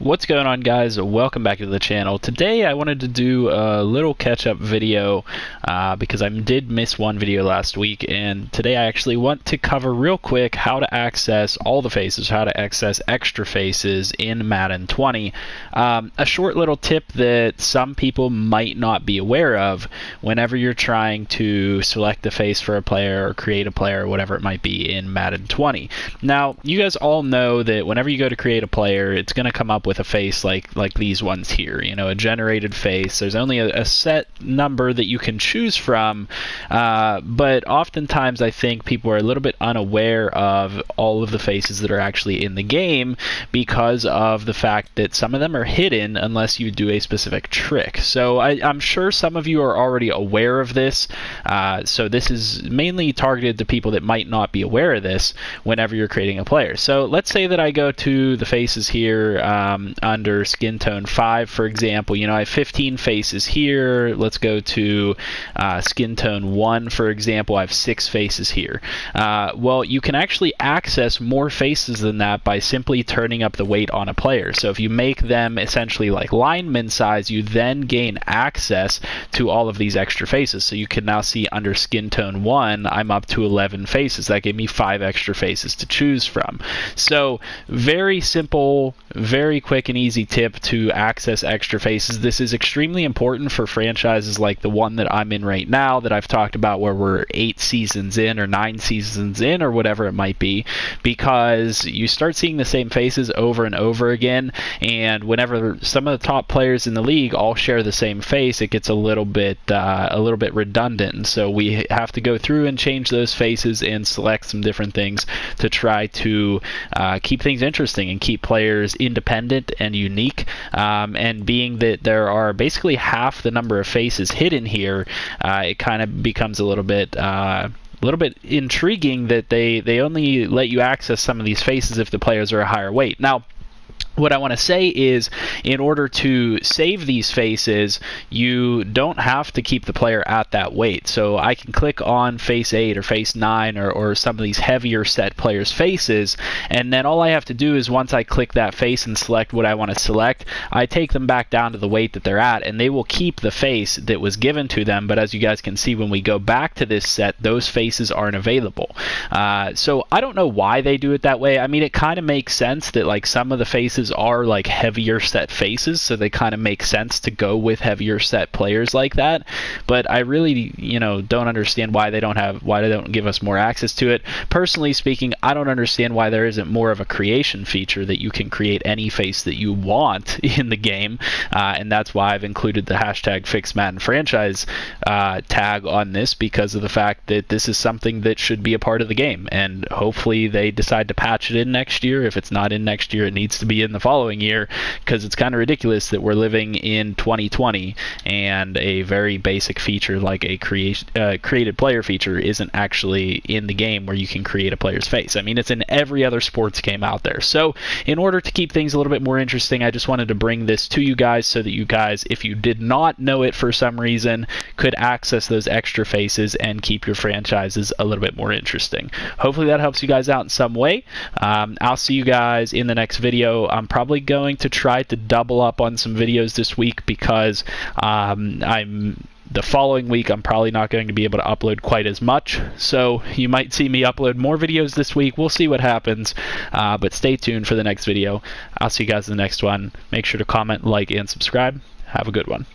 What's going on, guys? Welcome back to the channel. Today I wanted to do a little catch-up video because I did miss one video last week, and today I actually want to cover real quick how to access all the faces, how to access extra faces in Madden 20. A short little tip that some people might not be aware of whenever you're trying to select a face for a player or create a player or whatever it might be in Madden 20. Now, you guys all know that whenever you go to create a player, it's going to come up with a face like these ones here, you know, a generated face. There's only a set number that you can choose from, but oftentimes I think people are a little bit unaware of all of the faces that are actually in the game because of the fact that some of them are hidden unless you do a specific trick. So I'm sure some of you are already aware of this, so this is mainly targeted to people that might not be aware of this whenever you're creating a player. So let's say that I go to the faces here under skin tone 5, for example. You know, I have 15 faces here. Let's go to skin tone 1, for example. I have 6 faces here. Well, you can actually access more faces than that by simply turning up the weight on a player. So if you make them essentially like lineman size, you then gain access to all of these extra faces. So you can now see under skin tone 1, I'm up to 11 faces. That gave me 5 extra faces to choose from. So very simple, very quick and easy tip to access extra faces. This is extremely important for franchises like the one that I'm in right now that I've talked about, where we're 8 seasons in or 9 seasons in or whatever it might be, because you start seeing the same faces over and over again, and whenever some of the top players in the league all share the same face, it gets a little bit redundant. So we have to go through and change those faces and select some different things to try to keep things interesting and keep players independent and unique. And being that there are basically half the number of faces hidden here, it kind of becomes a little bit intriguing that they only let you access some of these faces if the players are a higher weight. Now, what I want to say is, in order to save these faces, you don't have to keep the player at that weight. So I can click on face 8 or face 9 or some of these heavier set players' faces, and then all I have to do is, once I click that face and select what I want to select, I take them back down to the weight that they're at, and they will keep the face that was given to them. But as you guys can see, when we go back to this set, those faces aren't available. So I don't know why they do it that way. I mean, it kind of makes sense that like some of the faces are like heavier set faces, so they kind of make sense to go with heavier set players like that. But I really, don't understand why they don't give us more access to it. Personally speaking, I don't understand why there isn't more of a creation feature that you can create any face that you want in the game, and that's why I've included the hashtag #FixMaddenFranchise tag on this, because of the fact that this is something that should be a part of the game, and hopefully they decide to patch it in next year. If it's not in next year, it needs to be in the following year, because it's kind of ridiculous that we're living in 2020 and a very basic feature like a created player feature isn't actually in the game, where you can create a player's face. I mean, it's in every other sports game out there. So in order to keep things a little bit more interesting, I just wanted to bring this to you guys so that you guys, if you did not know it for some reason, could access those extra faces and keep your franchises a little bit more interesting. Hopefully that helps you guys out in some way. I'll see you guys in the next video. I'm probably going to try to double up on some videos this week, because the following week I'm probably not going to be able to upload quite as much, so you might see me upload more videos this week. We'll see what happens, but stay tuned for the next video. I'll see you guys in the next one. Make sure to comment, like, and subscribe. Have a good one.